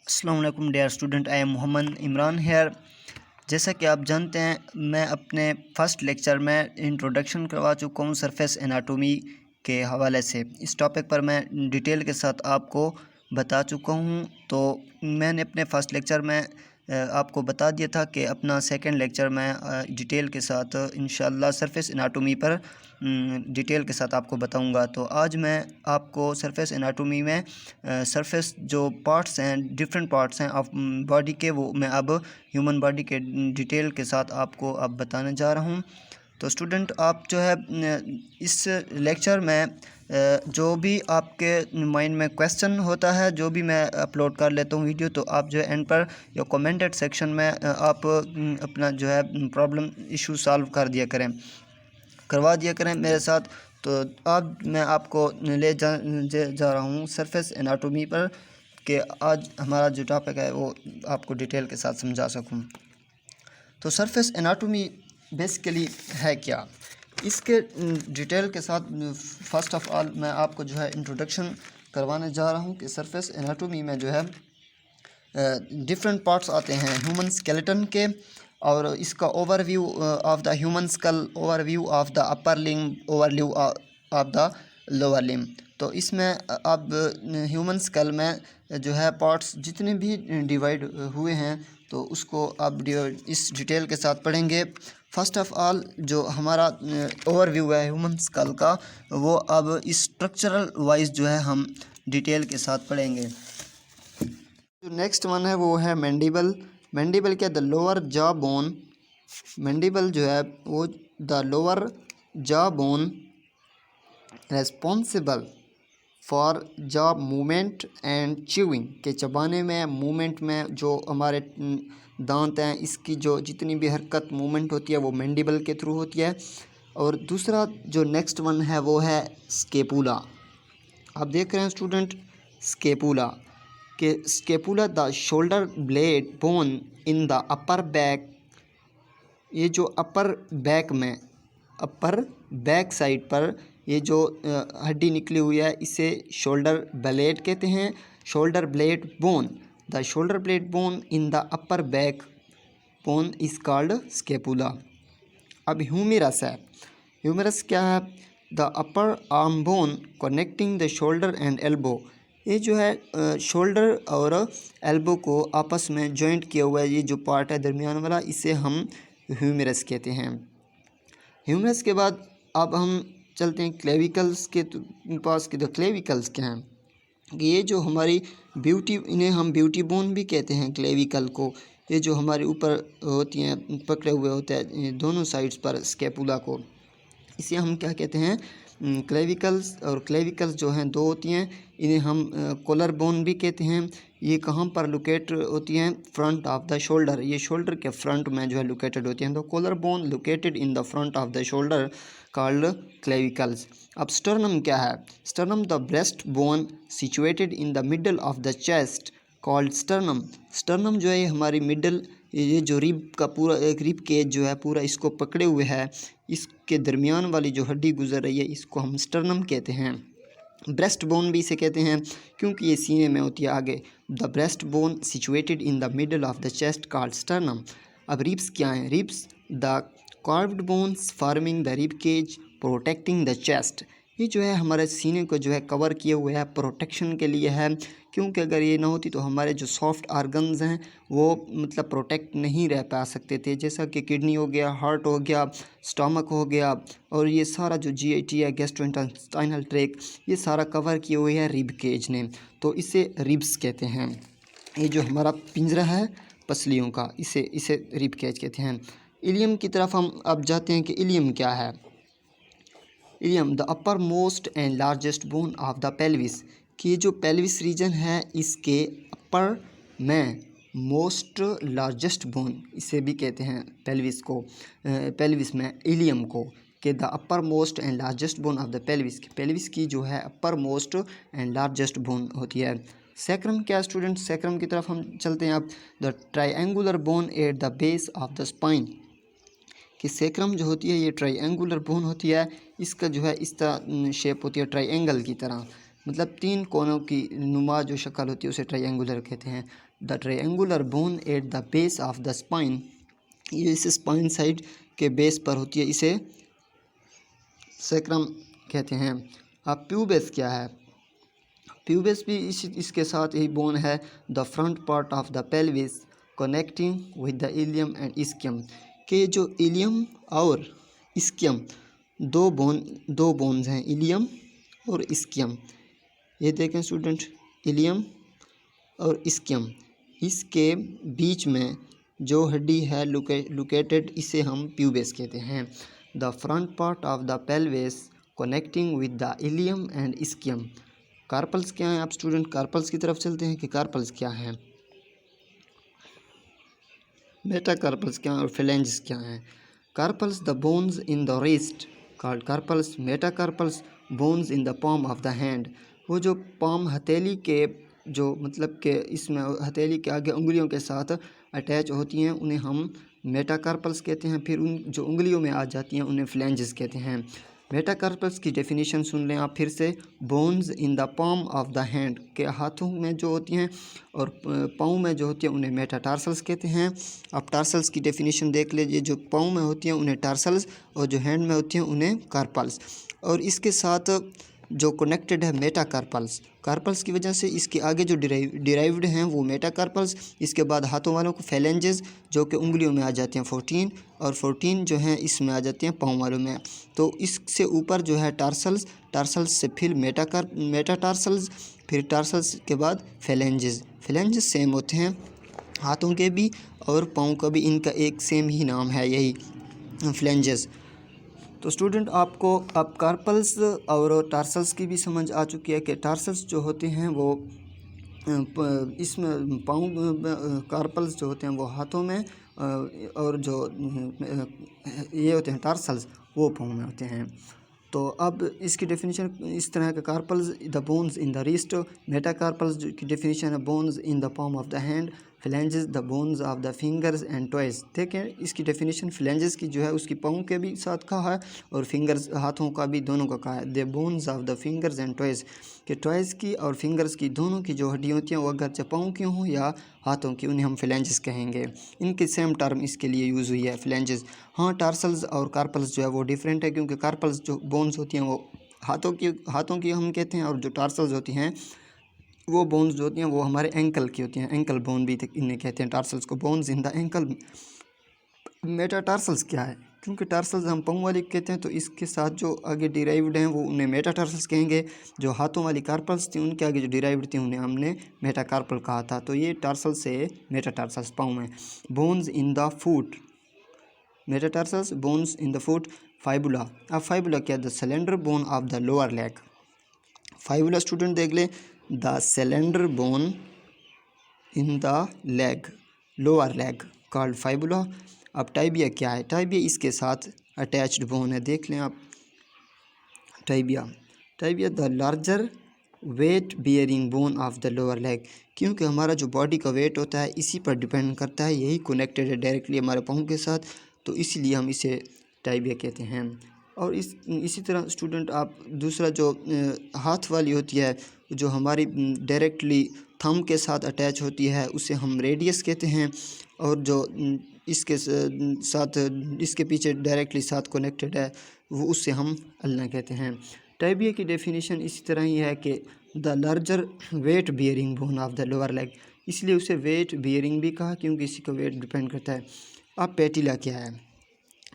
अस्सलाम वालेकुम dear student, I am Mohammad Imran here. जैसा कि आप जानते हैं, मैं अपने फ़र्स्ट लेक्चर में इंट्रोडक्शन करवा चुका हूँ सरफेस एनाटॉमी के हवाले से। इस टॉपिक पर मैं डिटेल के साथ आपको बता चुका हूँ। तो मैंने अपने फ़र्स्ट लेक्चर में आपको बता दिया था कि अपना सेकंड लेक्चर में डिटेल के साथ इंशाअल्लाह सरफेस एनाटॉमी पर डिटेल के साथ आपको बताऊंगा। तो आज मैं आपको सरफेस एनाटॉमी में सरफेस जो पार्ट्स हैं, डिफरेंट पार्ट्स हैं ऑफ बॉडी के, वो मैं अब ह्यूमन बॉडी के डिटेल के साथ आपको अब बताने जा रहा हूँ। तो स्टूडेंट, आप जो है इस लेक्चर में जो भी आपके माइंड में क्वेश्चन होता है, जो भी मैं अपलोड कर लेता हूँ वीडियो, तो आप जो है एंड पर या कमेंटेड सेक्शन में आप अपना जो है प्रॉब्लम इशू सॉल्व करवा दिया करें मेरे साथ। तो अब मैं आपको ले जा रहा हूँ सरफेस एनाटॉमी पर, कि आज हमारा जो टॉपिक है वो आपको डिटेल के साथ समझा सकूँ। तो सरफेस एनाटॉमी बेसिकली है क्या, इसके डिटेल के साथ फर्स्ट ऑफ ऑल मैं आपको जो है इंट्रोडक्शन करवाने जा रहा हूँ कि सरफेस एनाटॉमी में जो है डिफरेंट पार्ट्स आते हैं ह्यूमन स्केलेटन के, और इसका overview of the human school, overview of the upper limb, overview of the lower limb. तो इसमें अब ह्यूमन स्कल में जो है पार्ट्स जितने भी डिवाइड हुए हैं, तो उसको अब इस डिटेल के साथ पढ़ेंगे। फर्स्ट ऑफ ऑल जो हमारा ओवरव्यू है ह्यूमन स्कल का, वो अब इस स्ट्रक्चरल वाइज जो है हम डिटेल के साथ पढ़ेंगे। जो नेक्स्ट वन है वो है मैंडिबल। मैंडिबल क्या, the lower jaw bone. Mandible जो है वो the lower jaw bone responsible for jaw movement and chewing, के चबाने में, मूवमेंट में, जो हमारे दांत हैं इसकी जो जितनी भी हरकत मूवमेंट होती है वो मैंडिबल के थ्रू होती है। और दूसरा जो नेक्स्ट वन है वो है स्केपुला। आप देख रहे हैं स्टूडेंट, स्केपुला के scapula the shoulder blade bone in the upper back. ये जो अपर बैक में, अपर बैक साइड पर ये जो हड्डी निकली हुई है, इसे शोल्डर ब्लेड कहते हैं। Shoulder blade bone, the shoulder blade bone in the upper back bone is called scapula. अब ह्यूमेरस है। ह्यूमेरस क्या है, the upper arm bone connecting the shoulder and elbow. ये जो है शोल्डर और एल्बो को आपस में जॉइंट किया हुआ है, ये जो पार्ट है दरमियान वाला, इसे हम ह्यूमेरस कहते हैं। ह्यूमेरस के बाद अब हम चलते हैं क्लेविकल्स के पास। के द क्लेविकल्स क्या हैं, कि ये जो हमारी ब्यूटी, इन्हें हम ब्यूटी बोन भी कहते हैं क्लेविकल को। ये जो हमारे ऊपर होती हैं, पकड़े हुए होते हैं दोनों साइड्स पर स्केपुला को, इसे हम क्या कहते हैं, क्लेविकल्स। और क्लेविकल्स जो हैं दो होती हैं, इन्हें हम कॉलर बोन भी कहते हैं। ये कहाँ पर लोकेट होती हैं, फ्रंट ऑफ द शोल्डर। ये शोल्डर के फ्रंट में जो है लोकेटेड होती हैं। तो collar bone located in the front of the shoulder called clavicles. अब स्टर्नम क्या है, sternum the breast bone situated in the middle of the chest called sternum. Sternum जो है हमारी मिडल, ये जो रिब का पूरा एक रिब केज जो है पूरा इसको पकड़े हुए है, इसके दरमियान वाली जो हड्डी गुजर रही है, इसको हम स्टर्नम कहते हैं। ब्रेस्ट बोन भी इसे कहते हैं क्योंकि ये सीने में होती है आगे। The breast bone situated in the middle of the chest called sternum. अब रिब्स क्या हैं, ribs the curved bones forming the rib cage protecting the chest. ये जो है हमारे सीने को जो है कवर किए हुए है, प्रोटेक्शन के लिए है, क्योंकि अगर ये ना होती तो हमारे जो सॉफ्ट आर्गन्स हैं वो मतलब प्रोटेक्ट नहीं रह पा सकते थे, जैसा कि किडनी हो गया, हार्ट हो गया, स्टमक हो गया, और ये सारा जो जीआईटी है, गैस्ट्रोइंटेस्टाइनल ट्रैक्ट, ये सारा कवर किए हुए है रिब केज ने, तो इसे रिब्स कहते हैं। ये जो हमारा पिंजरा है पसलियों का, इसे रिब केज कहते हैं। इलियम की तरफ हम अब जाते हैं कि इलियम क्या है। Ilium the uppermost and largest bone of the pelvis, कि ये जो पेल्विस रीजन है इसके अपर में मोस्ट लार्जेस्ट बोन, इसे भी कहते हैं पेल्विस को, पेल्विस में इलियम को, कि the uppermost and largest bone of the pelvis, pelvis की जो है upper most and largest bone होती है। सैक्रम क्या स्टूडेंट, सैक्रम की तरफ हम चलते हैं अब। The triangular bone at the base of the spine, कि सैक्रम जो होती है ये ट्राइएंगुलर बोन होती है, इसका जो है इस तरह शेप होती है ट्राइएंगल की तरह, मतलब 3 कोनों की नुमा जो शक्ल होती है उसे ट्रायंगुलर कहते हैं। The triangular bone at the base of the spine, ये इस स्पाइन साइड के बेस पर होती है, इसे सैक्रम कहते हैं। अब प्यूबस क्या है? प्यूबस भी इसके साथ ही बोन है। The front part of the pelvis connecting with the ilium and ischium, के जो इलियम और इस्कियम दो बोन्स हैं, इलियम और इस्कियम। ये देखें स्टूडेंट, इलियम और इस्कियम, इसके बीच में जो हड्डी है लोकेटेड, इसे हम प्यूबस कहते हैं। The front part of the pelvis connecting with the ilium and ischium. Carpals क्या हैं? आप स्टूडेंट कार्पल्स की तरफ चलते हैं कि कार्पल्स क्या हैं, मेटाकार्पल्स क्या हैं और फेलेंजेस क्या हैं। Carpals the bones in the wrist called carpals. Metacarpals bones in the palm of the hand, वो जो पाम हथेली के जो मतलब के इसमें हथेली के आगे उंगलियों के साथ अटैच होती हैं, उन्हें हम मेटाकार्पल्स कहते हैं। फिर उन जो उंगलियों में आ जाती हैं उन्हें फ्लैंजेस कहते हैं। मेटाकार्पल्स की डेफिनेशन सुन लें आप फिर से। Bones in the palm of the hand, के हाथों में जो होती हैं और पाँव में जो होती हैं उन्हें मेटाटार्सल्स कहते हैं। आप टार्सल्स की डेफिनेशन देख लीजिए, जो पाँव में होती हैं उन्हें टार्सल्स और जो हैंड में होती हैं उन्हें कार्पल्स। और इसके साथ जो कनेक्टेड है मेटाकार्पल्स, कार्पल्स की वजह से इसके आगे जो डिराइव्ड हैं वो मेटाकार्पल्स। इसके बाद हाथों वालों को फेलेंजेस जो कि उंगलियों में आ जाते हैं 14, और 14 जो हैं इसमें आ जाते हैं पाँव वालों में। तो इससे ऊपर जो है टार्सल्स, टार्सल्स से फिर मेटाटार्सल्स, फिर टार्सल्स के बाद फेलेंजेस। फेलेंजेस सेम होते हैं हाथों के भी और पाँव का भी, इनका एक सेम ही नाम है, यही फ्लेंजेस। तो स्टूडेंट आपको अब कार्पल्स और टार्सल्स की भी समझ आ चुकी है कि टार्सल्स जो होते हैं वो इसमें पाँव, कार्पल्स जो होते हैं वो हाथों में और जो ये होते हैं टार्सल्स वो पाँव में होते हैं। तो अब इसकी डेफिनेशन इस तरह का, carpals the bones in the wrist, metacarpals की डेफिनेशन है bones in the palm of the hand, phalanges the bones of the fingers and toes. देखें इसकी डेफिनेशन फ्लैंजेस की जो है उसकी पाँव के भी साथ कहा है और फिंगर्स हाथों का भी, दोनों का कहा है। The bones of the fingers and toys, के टॉयज़ की और फिंगर्स की दोनों की जो हड्डियाँ होती हैं वो अगर चाहे पाँव की हों या हाथों की, उन्हें हम फ्लैंजेस कहेंगे। इनकी सेम टर्म इसके लिए यूज़ हुई है, फ्लैंजेस। हाँ, टार्सल्स और कार्पल्स जो है वो डिफरेंट है, क्योंकि कार्पल्स जो बोन्स होती हैं वो हाथों की हम कहते हैं, और जो टार्सल्स होती हैं वो बोन्स जो होती हैं वो हमारे एंकल की होती हैं, एंकल बोन भी इन्हें कहते हैं टार्सल्स को, bones in the ankle. Metatarsals क्या है? क्योंकि टार्सल्स हम पाँव वाली कहते हैं तो इसके साथ जो आगे डिराइव्ड हैं वो उन्हें मेटाटार्सल्स कहेंगे। जो हाथों वाली कार्पल्स थी उनके आगे जो डिराइव्ड थी उन्हें हमने मेटाकार्पल कहा था। तो ये टार्सल से मेटाटार्सल्स पाँव में। Bones in the foot, metatarsals bones in the foot. Fibula, अब फाइबुला क्या? The cylinder bone of the lower leg. Fibula student देख ले, the cylinder bone in the leg, lower leg called fibula. अब टाइबिया क्या है? टाइबिया इसके साथ अटैच्ड बोन है, देख लें आप। Tibia, tibia the larger weight bearing bone of the lower leg, क्योंकि हमारा जो बॉडी का वेट होता है इसी पर डिपेंड करता है, यही कनेक्टेड है डायरेक्टली हमारे पाँव के साथ, तो इसलिए हम इसे टाइबिया कहते हैं। और इसी तरह स्टूडेंट आप दूसरा जो हाथ वाली होती है जो हमारी डायरेक्टली थंब के साथ अटैच होती है उसे हम रेडियस कहते हैं, और जो इसके साथ इसके पीछे डायरेक्टली साथ कनेक्टेड है वो उससे हम अल्ना कहते हैं। टाइबिया की डेफिनेशन इसी तरह ही है कि the larger weight bearing bone of the lower leg, इसलिए उसे वेट बियरिंग भी कहा क्योंकि इसी का वेट डिपेंड करता है। अब पेटिला क्या है?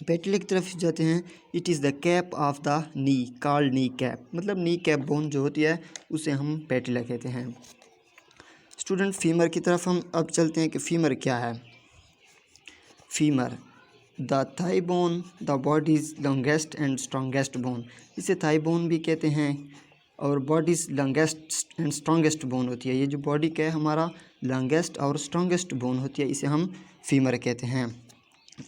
पेटिला की तरफ जाते हैं। It is the cap of the knee called knee cap, मतलब नी कैप बोन जो होती है उसे हम पेटिला कहते हैं। स्टूडेंट फीमर की तरफ हम अब चलते हैं कि फीमर क्या है। Femur the thigh bone the bodies longest and strongest bone, इसे थाई बोन भी कहते हैं और bodies longest and strongest bone होती है। ये जो बॉडी का है हमारा लॉन्गेस्ट और स्ट्रॉन्गेस्ट बोन होती है, इसे हम फीमर कहते हैं।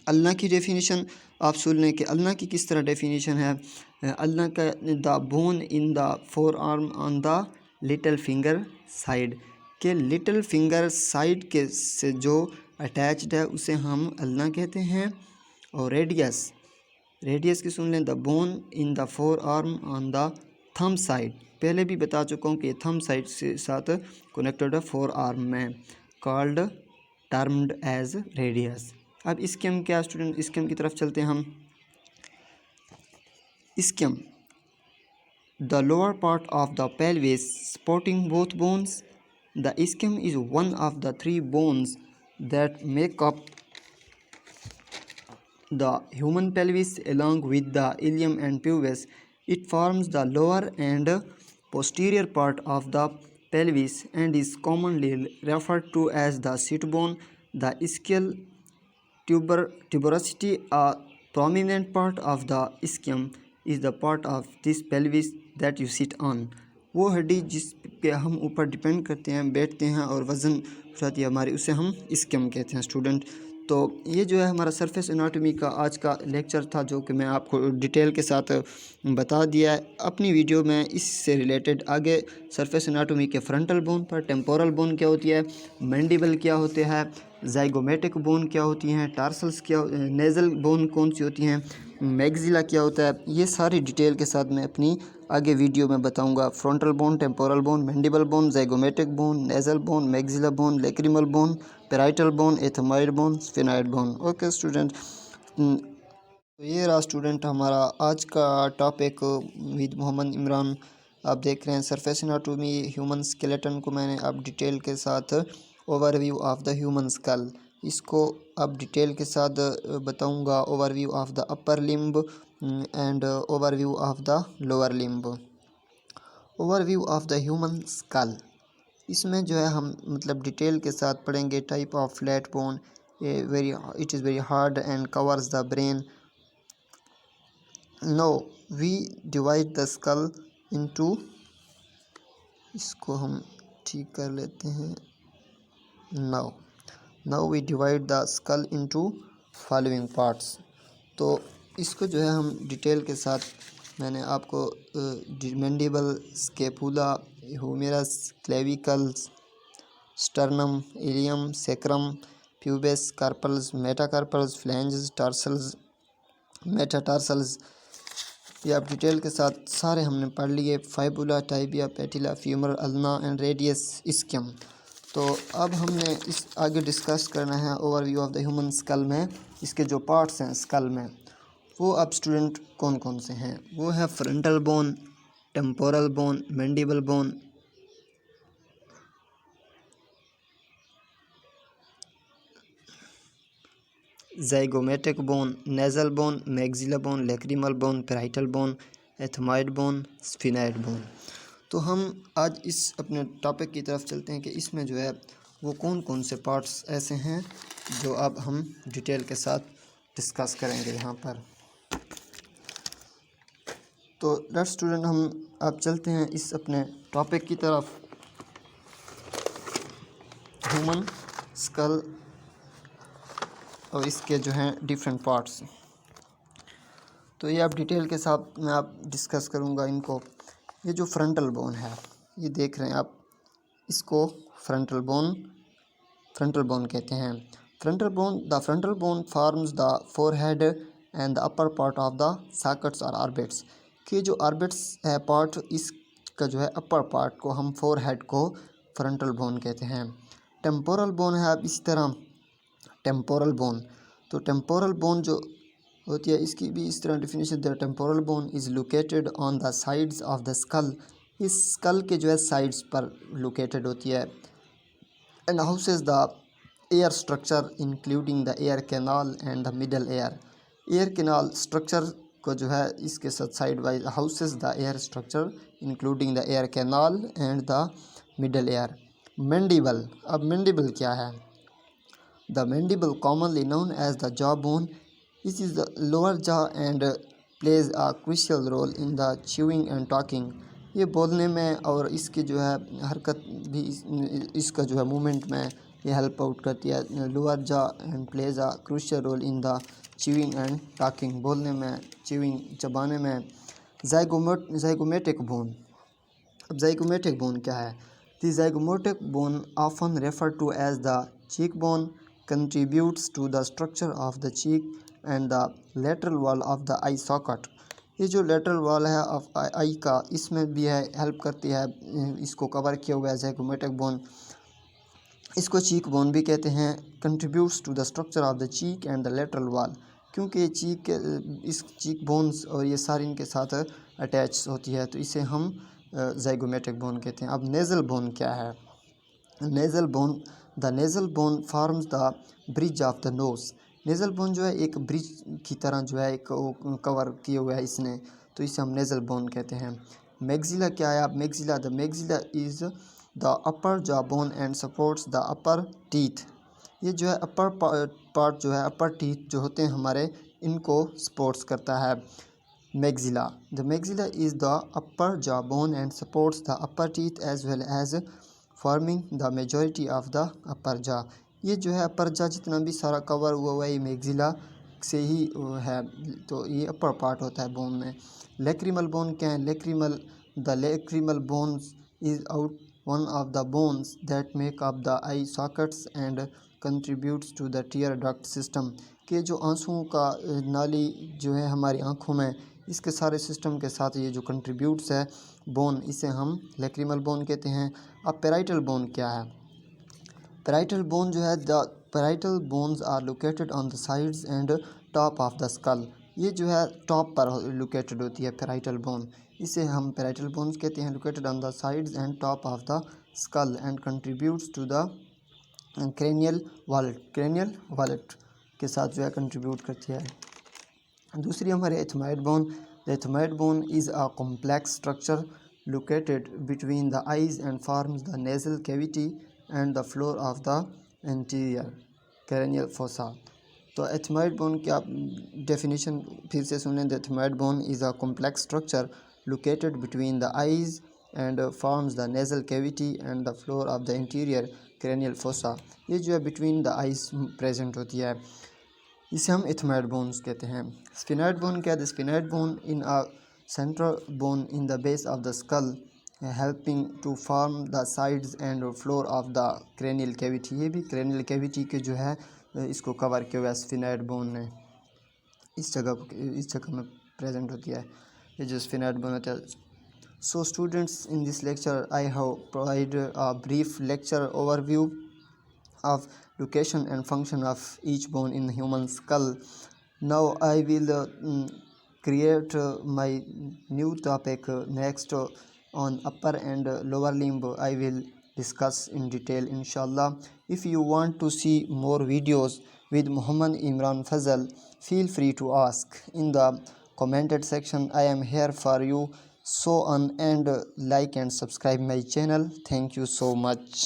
अल्ना की डेफिनेशन आप सुन लें कि अल्ना की किस तरह डेफिनेशन है। अल्ना का the bone in the four arm on the little finger side, के लिटिल फिंगर साइड के से जो अटैच्ड है उसे हम अल्ना कहते हैं। और रेडियस की सुन लें, the bone in the four arm on the thumb side, पहले भी बता चुका हूँ कि थंब साइड से साथ कनेक्टेड है फोर आर्म में, कॉल्ड टर्म्ड एज रेडियस। अब स्किम क्या स्टूडेंट, स्किम की तरफ चलते हैं हम। Scheme, the lower part of the pelvis supporting both bones. The ischium is one of the three bones that make up the human pelvis along with the ilium and pubis. It forms the lower and posterior part of the pelvis and is commonly referred to as the sit bone. The ischial tuberosity, a prominent part of the ischium, is the part of this pelvis that you sit on. वो हड्डी जिस पे हम ऊपर depend करते हैं, बैठते हैं और वज़न उठाती है हमारी, उसे हम स्किम कहते हैं स्टूडेंट। तो ये जो है हमारा सरफेस एनाटॉमी का आज का लेक्चर था, जो कि मैं आपको डिटेल के साथ बता दिया है। अपनी वीडियो में इससे रिलेटेड आगे सरफेस एनाटॉमी के फ्रंटल बोन पर, टेम्पोरल बोन क्या होती है, मैंडिबल क्या होते हैं, जाइगोमेटिक बोन क्या होती हैं, टार्सल्स क्या, नेज़ल बोन कौन सी होती हैं, मैग्जिला क्या होता है, ये सारी डिटेल के साथ मैं अपनी आगे वीडियो में बताऊंगा। Frontal bone, temporal bone, mandible bone, zygomatic bone, nasal bone, maxilla bone, lacrimal bone, parietal bone, ethmoid bone, sphenoid bone. Okay student, तो ये रहा स्टूडेंट हमारा आज का टॉपिक विद मोहम्मद इमरान। आप देख रहे हैं सरफेस एनाटॉमी ह्यूमन स्केलेटन को मैंने अब डिटेल के साथ overview of the human skull, इसको अब डिटेल के साथ बताऊंगा। Overview of the upper limb and overview of the lower limb. Overview of the human skull, इसमें जो है हम मतलब डिटेल के साथ पढ़ेंगे। Type of flat bone, it is very hard and covers the brain. No we divide the skull into, इसको हम ठीक कर लेते हैं। Now we divide the skull into following parts. तो इसको जो है हम डिटेल के साथ मैंने आपको mandible, scapula, humerus, clavicles, sternum, ilium, sacrum, pubis, carpals, metacarpals, phalanges, tarsals, metatarsals, ये आप डिटेल के साथ सारे हमने पढ़ लिए। Fibula, tibia, patella, femur, ulna and radius, skim. तो अब हमने इस आगे डिस्कस करना है overview of the human skull में इसके जो पार्ट्स हैं स्कल में, वो अब स्टूडेंट कौन कौन से हैं। वो है frontal bone, temporal bone, mandible bone, zygomatic bone, nasal bone, maxilla bone, lacrimal bone, parietal bone, ethmoid bone, sphenoid bone. तो हम आज इस अपने टॉपिक की तरफ चलते हैं कि इसमें जो है वो कौन कौन से पार्ट्स ऐसे हैं जो अब हम डिटेल के साथ डिस्कस करेंगे यहाँ पर। तो लेट्स स्टूडेंट, हम अब चलते हैं इस अपने टॉपिक की तरफ, ह्यूमन स्कल और इसके जो हैं डिफरेंट पार्ट्स। तो ये आप डिटेल के साथ मैं आप डिस्कस करूँगा इनको। ये जो फ्रंटल बोन है, ये देख रहे हैं आप, इसको फ्रंटल बोन कहते हैं। The frontal bone forms the forehead and the upper part of the sockets और ऑर्बिट्स। कि जो ऑर्बिट्स है पार्ट, इसका जो है अपर पार्ट को हम फोरहेड को फ्रंटल बोन कहते हैं। टेम्पोरल बोन है अब इसी तरह टेम्पोरल बोन, तो टेम्पोरल बोन जो होती है इसकी भी इस तरह definition. The temporal bone is located on the sides of the school, इस स्कल के जो है साइड्स पर लोकेटेड होती है। And houses the air structure including the air canal and the middle air. Air canal structure को जो है इसके साथ side wise houses the air structure including the air canal and the middle air. Mandible, अब mandible क्या है। The mandible, commonly known as the jawbone, this is the lower jaw and plays a crucial role in the chewing and talking. ये बोलने में और इसकी जो है हरकत भी इसका जो है मूवमेंट में ये हेल्प आउट करती है। Lower jaw and plays a crucial role in the chewing and talking, बोलने में, च्यूइंग चबाने में। जाइगोमेटिक बोन, अब जाइगोमेटिक बोन क्या है। The zygomatic bone often refer to as the cheek bone contributes to the structure of the cheek and the lateral wall of the eye socket. ये जो lateral wall है of आई का, इसमें भी है हेल्प करती है, इसको कवर किया हुआ है ज़ाइगोमेटिक बोन। इसको चीक बोन भी कहते हैं। Contributes to the structure of the cheek and the lateral wall, क्योंकि ये चीक इस चीक बोन्स और ये सारी इनके साथ अटैच होती है, तो इसे हम ज़ाइगोमेटिक बोन कहते हैं। अब नेज़ल बोन क्या है? Nasal bone, the nasal bone forms the bridge of the nose. Nasal bone जो है एक ब्रिज की तरह जो है एक कवर किए हुआ है इसने, तो इसे हम नेज़ल बोन कहते हैं। मैक्सिला क्या है? अब maxilla, the maxilla is the upper jaw bone and supports the upper teeth. ये जो है अपर पार्ट जो है, अपर टीथ जो होते हैं हमारे, इनको सपोर्ट्स करता है maxilla. The maxilla is the upper jaw bone and supports the upper teeth as well as forming the majority of the upper jaw. ये जो है अपर जॉ जितना भी सारा कवर हुआ है ये मैक्सिला से ही है, तो ये अपर पार्ट होता है बोन में। लेक्रिमल बोन क्या है? Lacrimal, the lacrimal bones is out one of the bones that make up the eye sockets and contributes to the tear duct system। के जो आंसुओं का नाली जो है हमारी आँखों में, इसके सारे सिस्टम के साथ ये जो कंट्रीब्यूट्स है बोन, इसे हम लेक्रिमल बोन कहते हैं। अब पेराइटल बोन क्या है? पेराइटल बोन जो है, the parietal bones are located on the sides and top of the skull. ये जो है टॉप पर लोकेटेड होती है पेराइटल बोन, इसे हम पेराइटल बोन्स कहते हैं। Located on the sides and top of the skull and contributes to the cranial vault. Cranial vault के साथ जो है कंट्रीब्यूट करती है। दूसरी हमारे ethmoid bone. The ethmoid bone is a complex structure located between the eyes and forms the nasal cavity and the floor of the anterior cranial fossa. तो ethmoid bone की आप डेफिनेशन फिर से सुन लें। The ethmoid bone is a complex structure located between the eyes and forms the nasal cavity and the floor of the interior cranial fossa. ये जो है बिटवीन द आइज प्रेजेंट होती है, इसे हम एथमॉइड बोन्स कहते हैं। स्फिनॉइड बोन क्या है? The sphenoid bone in a central bone in the base of the skull helping to form the sides and floor of the cranial cavity. ये भी क्रेनियल कैविटी के जो है इसको कवर किया हुआ है स्फिनॉइड बोन ने, इस जगह में प्रेजेंट होती है ये जो स्फिनॉइड बोन होता है। So students, in this lecture I have provided a brief lecture overview of location and function of each bone in human skull. Now I will create my new topic next on upper and lower limb. I will discuss in detail inshallah. If you want to see more videos with Muhammad Imran Fazal, feel free to ask in the commented section. I am here for you. So on, and like and subscribe my channel. Thank you so much.